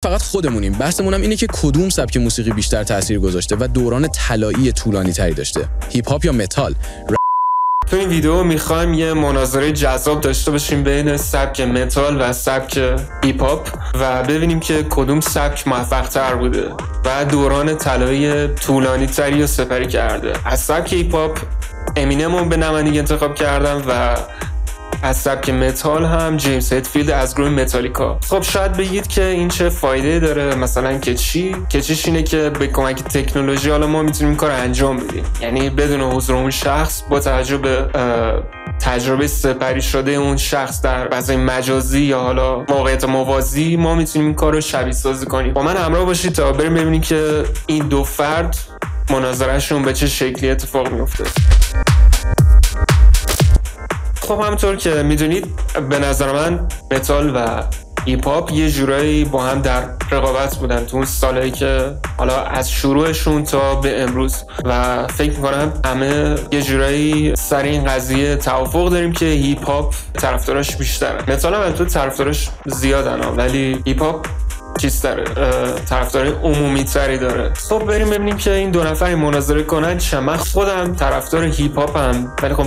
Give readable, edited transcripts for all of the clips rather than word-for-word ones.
فقط خودمونیم. بحثمون هم اینه که کدوم سبک موسیقی بیشتر تاثیر گذاشته و دوران طلایی طولانی تری داشته، هیپ هاپ یا متال. تو این ویدیو میخوایم یه مناظره جذاب داشته باشیم بین سبک متال و سبک هیپ هاپ و ببینیم که کدوم سبک موفق تر بوده و دوران طلایی طولانی تری رو سپری کرده. از سبک هیپ هاپ امینم رو به نمایندگی انتخاب کردم و از سبک متال هم جیمز هتفیلد از گروه متالیکا. خب شاید بگید که این چه فایده داره، مثلا که چیش اینه که به کمک تکنولوژی حالا ما میتونیم کار انجام بدیم، یعنی بدون حضور اون شخص با توجه به تجربه سپری شده اون شخص در فضای مجازی یا حالا موقعیت موازی ما میتونیم این کار رو شبیه سازی کنیم. با من همراه باشید تا بریم ببینیم که این دو فرد مناظرهشون به چه شکلی اتفاق میفته. خب همونطور که میدونید به نظر من متال و هیپ هاپ یه جورایی با هم در رقابت بودن تو اون سالایی که حالا از شروعشون تا به امروز و فکر میکنم همه یه جورایی سر این قضیه توافق داریم که هیپ هاپ طرفداراش بیشتره. متال هم تو طرفداراش زیادن ولی هیپ هاپ چیزتره، طرفدار عمومی تری داره. خب بریم ببینیم که این دو نفر مناظره کنن چه. من خودم طرفدار هیپ هاپم ولی خب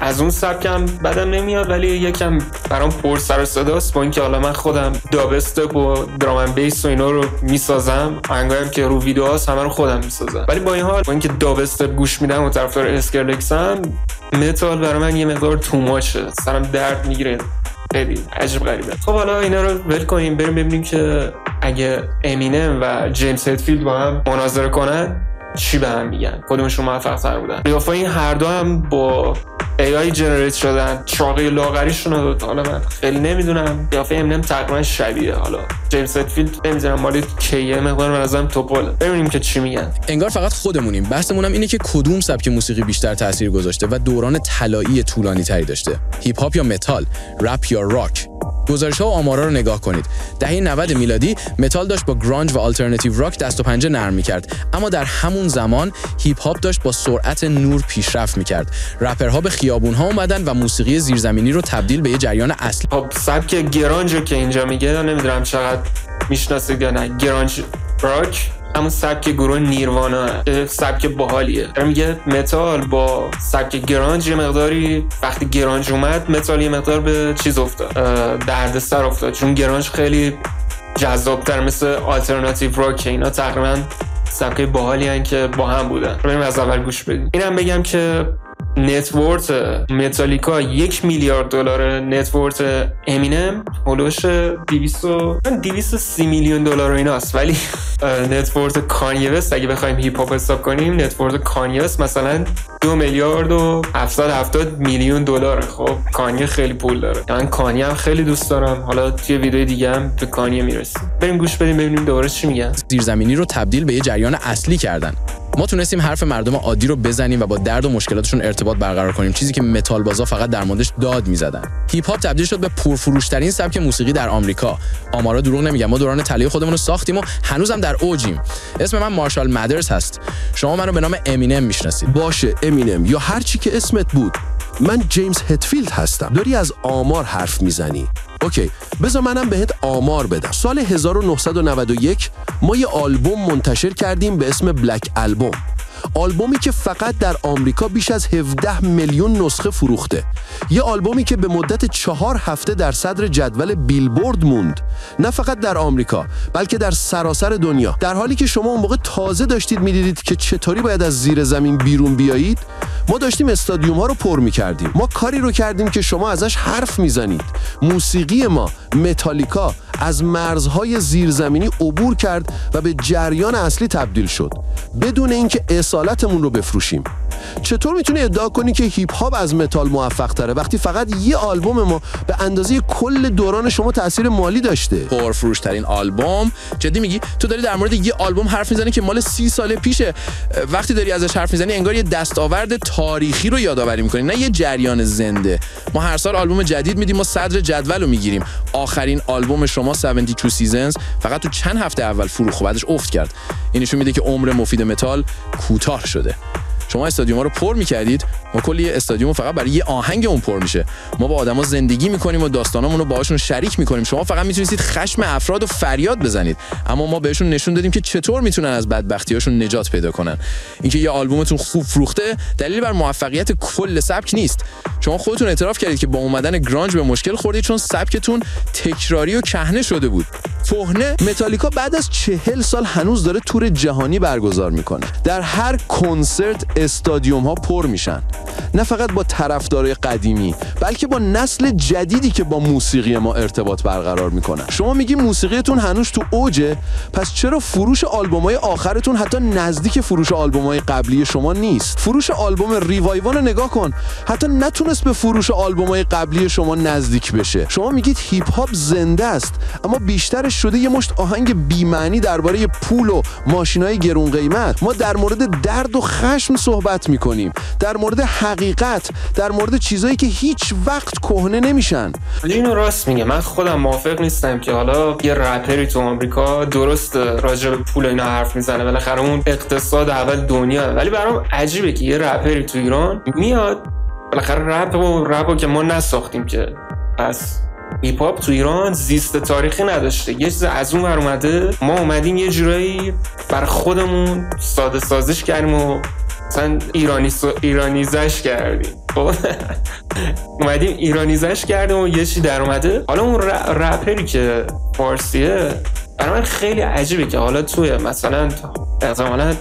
از اون سبکم بدم نمیاد ولی یکم برام پر سر و صداست با اینکه حالا من خودم داب استپ و درام اند بیس و اینا رو میسازم، آهنگایم که رو ویدیوهاست همه رو خودم میسازم، ولی با این حال با اینکه داب استپ گوش میدم و طرفدار اسکرلکسم، متال برای من یه مقدار تو ماچه، سرم درد میگیره، خیلی عجیب غریبه. خب حالا اینا رو ول کنیم بریم ببینیم که اگه امینم و جیمز هتفیلد با هم مناظره کنن چی به هم میگن، کدومشون موفق تر بودن. قیافه این هر دو هم با AI جنریت شدن، چاقی لاغریشون رو حالا من خیلی نمیدونم، قیافه امینم تقریبا شبیه، حالا جیمز هتفیلد نمیدونم مالی کیه مقدار من ازم توپله. ببینیم که چی میگن. انگار فقط خودمونیم. بحثمون هم اینه که کدوم سبک موسیقی بیشتر تاثیر گذاشته و دوران طلایی طولانی تری داشته، هیپ هاپ یا متال، رپ یا راک. گزارش‌ها و آمارا رو نگاه کنید. دهه 90 میلادی متال داشت با گرانج و آلترناتیو راک دست و پنجه نرم می‌کرد، اما در همون زمان هیپ هاپ داشت با سرعت نور پیشرفت می‌کرد. رپرها به خیابون‌ها اومدن و موسیقی زیرزمینی رو تبدیل به یه جریان اصلی. خب سبک گرانج رو که اینجا میگه نمیدونم چقدر میشناسید یا نه. گرانج راک همون سبک گروه نیروانا، سبک باحالیه. میگه متال با سبک گرانج یه مقداری، وقتی گرانج اومد متال یه مقدار به چیز افتاد، دردسر افتاد، چون گرانج خیلی جذاب‌تر مثل آلترناتیو راک، اینا تقریبا سبک باحالی هن که با هم بودن. بریم از اول گوش بدیم. اینم بگم که نتورت متالیکا 1 میلیارد دلار، نتورت امینم هولوش 230 میلیون دلار ایناست، ولی نتورت کانیه وست اگه بخوایم هیپ هاپ حساب کنیم نتورت کانیه وست مثلا 2 میلیارد و 770 میلیون دلاره. خب کانیه خیلی پول داره، من کانیه هم خیلی دوست دارم، حالا توی ویدیو دیگه هم به کانیه میرسیم. بریم گوش بدیم ببینیم دوباره چی میگن. زیرزمینی رو تبدیل به یه جریان اصلی کردن. ما تونستیم حرف مردم عادی رو بزنیم و با درد و مشکلاتشون ارتباط برقرار کنیم، چیزی که متال بازا فقط در موردش داد میزدن. هیپ هاپ تبدیل شد به پرفروش‌ترین سبک موسیقی در آمریکا. آمارا دروغ نمیگن، ما دوران طلایی خودمون رو ساختیم و هنوزم در اوجیم. اسم من مارشال مدرز هست. شما منو به نام امینم میشناسید. باشه امینم یا هر چی که اسمت بود. من جیمز هتفیلد هستم. داری از آمار حرف میزنی. اوکی، بذار منم بهت آمار بدم. سال 1991 ما یه آلبوم منتشر کردیم به اسم بلک آلبوم. آلبومی که فقط در آمریکا بیش از 17 میلیون نسخه فروخته. یه آلبومی که به مدت 4 هفته در صدر جدول بیلبورد موند. نه فقط در آمریکا بلکه در سراسر دنیا. در حالی که شما اون موقع تازه داشتید میدیدید که چطوری باید از زیر زمین بیرون بیایید، ما داشتیم استادیوم ها رو پر میکردیم. ما کاری رو کردیم که شما ازش حرف میزنید. موسیقی ما متالیکا از مرزهای زیرزمینی عبور کرد و به جریان اصلی تبدیل شد بدون اینکه اصالتمون رو بفروشیم. چطور میتونی ادعا کنی که هیپ هاپ از متال موفق تره وقتی فقط یه آلبوم ما به اندازه کل دوران شما تاثیر مالی داشته؟ پرفروش ترین آلبوم؟ جدی میگی؟ تو داری در مورد یه آلبوم حرف میزنی که مال 30 سال پیشه. وقتی داری ازش حرف میزنی انگار یه دستاورد تاریخی رو یادآوری میکنی، نه یه جریان زنده. ما هر سال آلبوم جدید میدیم، ما صدر جدول رو میگیریم. آخرین آلبوم شما 72 سیزنز فقط تو چند هفته اول فروخت و بعدش افت کرد. این نشون میده که عمر مفید متال کوتاه شده. شما استادیوم‌ها رو پر می‌کردید، ما کلی استادیوم فقط برای یه آهنگمون پر میشه. ما با آدما زندگی می‌کنیم و داستانامون رو باهاشون شریک می‌کنیم. شما فقط می‌تونید خشم افراد رو فریاد بزنید، اما ما بهشون نشون دادیم که چطور میتونن از بدبختی‌هاشون نجات پیدا کنن. اینکه یه آلبومتون خوب فروخته دلیل بر موفقیت کل سبک نیست. شما خودتون اعتراف کردید که با اومدن گرانج به مشکل خوردید چون سبکتون تکراری و کهنه شده بود. کهنه. متالیکا بعد از 40 سال هنوز داره تور جهانی برگزار میکنه. در هر کنسرت استادیوم ها پر میشن، نه فقط با طرفدارای قدیمی بلکه با نسل جدیدی که با موسیقی ما ارتباط برقرار میکنن. شما میگی موسیقیتون هنوز تو اوجه، پس چرا فروش آلبومای آخرتون حتی نزدیک فروش آلبومای قبلی شما نیست؟ فروش آلبوم ریوایوان رو نگاه کن، حتی نتونست به فروش آلبومای قبلی شما نزدیک بشه. شما میگید هیپ هاپ زنده است، اما بیشترش شده یه مشت آهنگ بی‌معنی درباره پول و ماشینای گرون قیمت. ما در مورد درد و خشم صحبت میکنیم، در مورد حقیقت، در مورد چیزایی که هیچ وقت کهنه نمیشن. اینو راست میگه. من خودم موافق نیستم که حالا یه رپری تو آمریکا درست راجع به پول اینا حرف میزنه، بالاخره اون اقتصاد اول دنیا، ولی برام عجیبه که یه رپری تو ایران میاد، بالاخره رپو که ما نساختیم که، پس هیپ هاپ تو ایران زیست تاریخی نداشته، یه چیز از اون ور اومده، ما اومدیم یه جورایی بر خودمون ساده سازش کردیم و مثلا ایرانیزش کردیم. اومدیم ایرانیزش کردیم و یه چی در اومده. حالا اون رپری که فارسیه برای من خیلی عجیبه که حالا توی مثلا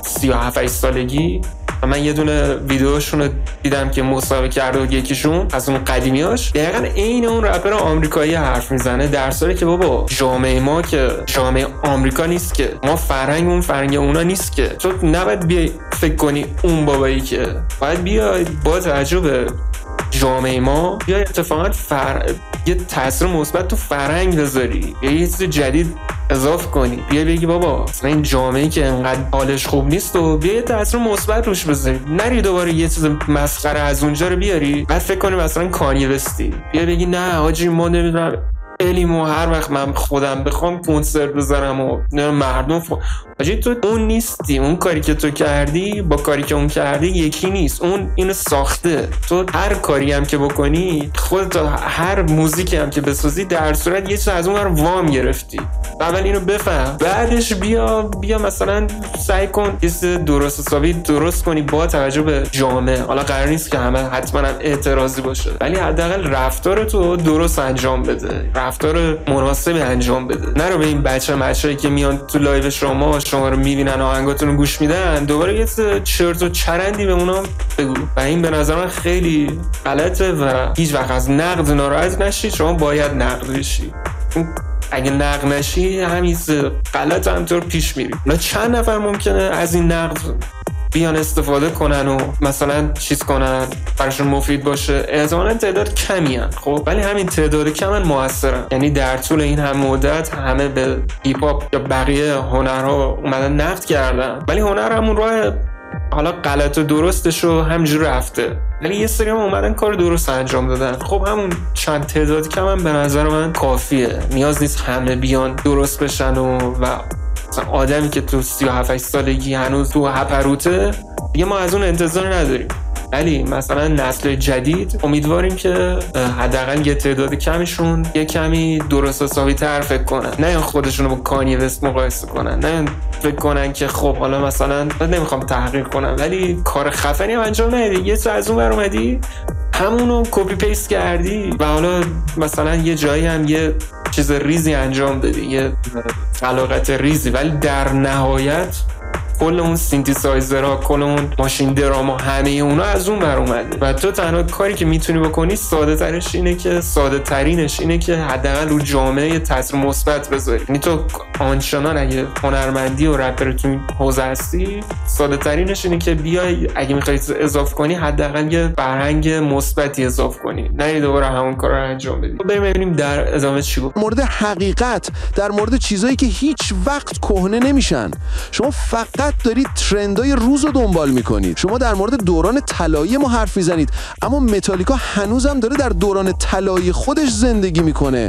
37 سالگی من یه دونه ویدیوشون رو دیدم که مسابقه کرده و یکیشون از اون قدیمیاش دقیقاً عین اون رپر آمریکایی حرف میزنه، در صورتی که بابا جامعه ما که جامعه آمریکا نیست که، ما فرهنگ اونا نیست که. تو نباید بیای فکر کنی اون بابایی که، باید بیای با توجه به جامعه ما بیای اتفاقا یه تاثیر مثبت تو فرهنگ بذاری، یه چیز جدید اضافه کنی، بیا بگی بابا مثلا این جامعه‌ای که انقدر حالش خوب نیست و بیا تاثیر مثبت روش بذاری، نری دوباره یه چیز مسخره از اونجا رو بیاری بعد فکر کنی مثلا کانیه وستی، بیا بگی نه حاجی ما نمیدونم الیمو هر وقت من خودم بخوام کنسرت بزنم و مردم حاجی تو اون نیستی. اون کاری که تو کردی با کاری که اون کردی یکی نیست. اون اینو ساخته. تو هر کاری هم که بکنی خودت، هر موزیکی هم که بسازی در صورت یه چیز از اون ور وام گرفتی. اول اینو بفهم، بعدش بیا مثلا سعی کن یه درست حسابی درست کنی با توجه به جامعه. حالا قرار نیست که همه حتما هم اعتراضی باشه، ولی حداقل رفتار تو درست انجام بده، رفتار مناسبی انجام بده. نرو به این بچه‌ای که میان تو لایو شما رو میبینن آهنگاتون رو گوش میدن دوباره یه چرت و چرندی به اونا بگو. و این به نظر من خیلی غلطه و هیچ وقت از نقد ناراحت نشید. شما باید نقد بشی، اگه نقد نشی همین غلط همینطور پیش میری. چند نفر ممکنه از این نقد بیان استفاده کنن و مثلا چیز کنن براشون مفید باشه، احتمالاً تعداد کمی هن. خب ولی همین تعداد کم هن موثرن. یعنی در طول این هم مدت همه به هیپ هاپ یا بقیه هنرها اومدن نقد کردن، ولی هنر همون راه حالا غلط و درستش رو همینجور رفته، ولی یه سری هم اومدن کار درست انجام دادن. خب همون چند تعداد کم هم به نظر من کافیه. نیاز نیست همه بیان درست بشن و مثلا آدمی که تو 37 سالگی هنوز تو هپروته دیگه ما از اون انتظار نداریم. ولی مثلا نسل جدید امیدواریم که حداقل یه تعداد کمیشون یه کمی درست حسابی تر فکر کنن، نه خودشونو با کانیه وست مقایسه کنن، نه فکر کنن که خب حالا مثلا نمیخوام تحقیر کنم ولی کار خفنی هم انجام ندی، یه چیز از اون ور اومدی همونو کپی پیست کردی و حالا مثلا یه جایی هم یه چیز ریزی انجام دادی، یه خلاقیت ریزی، ولی در نهایت کل اون سینتیسایزرها، کل اون ماشین دراما، همه اونا از اون بر اومده و تو تنها کاری که میتونی بکنی ساده ترینش اینه که حداقل رو جامعه تاثیر مثبت بذاری. یعنی تو آنچنان اگه هنرمندی و رپر تو این حوزه هستی، ساده ترینش اینه که بیای اگه میخوای اضافه کنی حداقل یه فرهنگ مثبتی اضافه کنی، نه دوباره همون کارا رو انجام بدی. بریم ببینیم در ادامه چی گفت. مورد حقیقت، در مورد چیزایی که هیچ وقت کهنه نمیشن. شما فقط دارید ترندای روز رو دنبال میکنید. شما در مورد دوران طلایی ما حرف میزنید، اما متالیکا هنوزم داره در دوران طلایی خودش زندگی میکنه.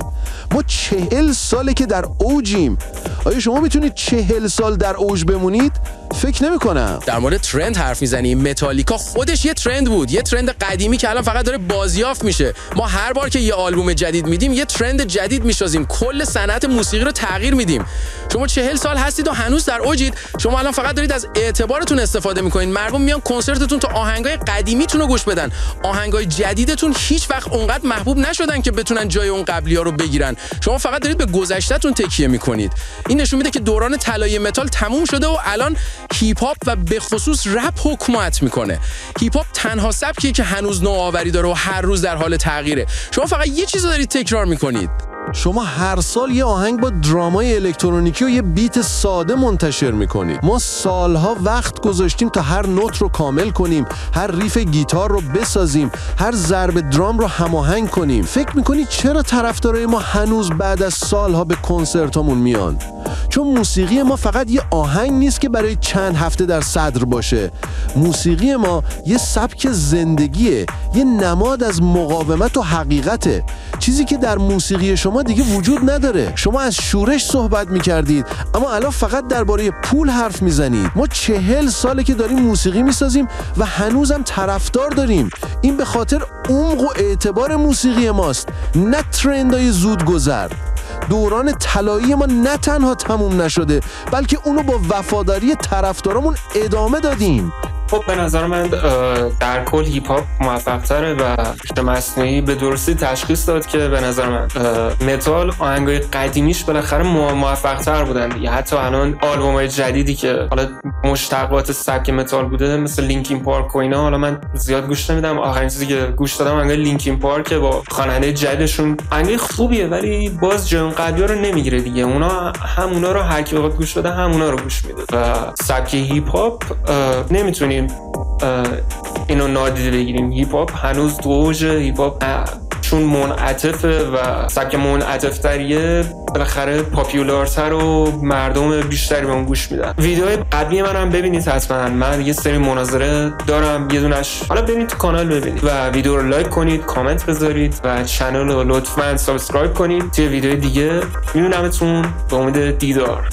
ما 40 ساله که در اوجیم. آیا شما میتونید 40 سال در اوج بمونید؟ فکر نمی‌کنم. در مورد ترند حرف میزنی. متالیکا خودش یه ترند بود، یه ترند قدیمی که الان فقط داره بازیافت میشه. ما هر بار که یه آلبوم جدید میدیم یه ترند جدید میسازیم، کل صنعت موسیقی رو تغییر میدیم. شما 40 سال هستید و هنوز در اوجید. شما الان فقط دارید از اعتبارتون استفاده میکنین. مردم میان کنسرتتون تا آهنگای قدیمیتون رو گوش بدن. آهنگای جدیدتون هیچ وقت اونقدر محبوب نشدن که بتونن جای اون قبلی‌ها رو بگیرن. شما فقط دارید به گذشته‌تون تکیه میکنید. این نشون میده که دوران طلایی متال تموم شده و الان هیپ هاپ و به خصوص رپ حکومت میکنه. هیپ هاپ تنها سبکیه که هنوز نوآوری داره و هر روز در حال تغییره. شما فقط یه چیز رو دارید تکرار میکنید. شما هر سال یه آهنگ با درامای الکترونیکی و یه بیت ساده منتشر میکنید. ما سالها وقت گذاشتیم تا هر نوت رو کامل کنیم، هر ریف گیتار رو بسازیم، هر ضرب درام رو هماهنگ کنیم. فکر میکنید چرا طرفدارای ما هنوز بعد از سالها به کنسرتامون میان؟ چون موسیقی ما فقط یه آهنگ نیست که برای چند هفته در صدر باشه. موسیقی ما یه سبک زندگیه، یه نماد از مقاومت و حقیقته، چیزی که در موسیقی شما دیگه وجود نداره. شما از شورش صحبت میکردید اما الان فقط درباره پول حرف میزنید. ما 40 ساله که داریم موسیقی میسازیم و هنوزم طرفدار داریم. این به خاطر عمق و اعتبار موسیقی ماست، نه ترندای زود گذر. دوران طلایی ما نه تنها تموم نشده بلکه اونو با وفاداری طرفدارمون ادامه دادیم. خب به نظر من در کل هیپ هاپ موفق تره و مصنوعی به درستی تشخیص داد که به نظر من متال آهنگای قدیمیش بالاخره موفق تر بودن دیگه. حتی الان آلبومای جدیدی که حالا مشتقات سبک متال بوده مثل لینکین پارک و اینا، حالا من زیاد گوش نمیدم. آخرین چیزی که گوش دادم آهنگ لینکین پارک با خواننده جدیدشون. آهنگ خوبیه ولی باز جای اون قبلی رو نمیگیره دیگه. اونا همونا رو هر کی بخواد گوش بده همونا رو گوش میده و سبک هیپ هاپ نمیتونی اینو نادیده بگیریم. هیپ هاپ هنوز دوج هیپ هاپ چون منعطفه و سبک منعطف‌تریه بالاخره پاپیولارتر و مردم بیشتری به اون گوش میدن. ویدیوهای قبلی منم ببینید حتما. من یه سری مناظره دارم، یه دونش حالا برید تو کانال ببینید و ویدیو رو لایک کنید، کامنت بذارید و چنل رو لطفاً سابسکرایب کنید. توی ویدیو دیگه میبینمتون. به امید دیدار.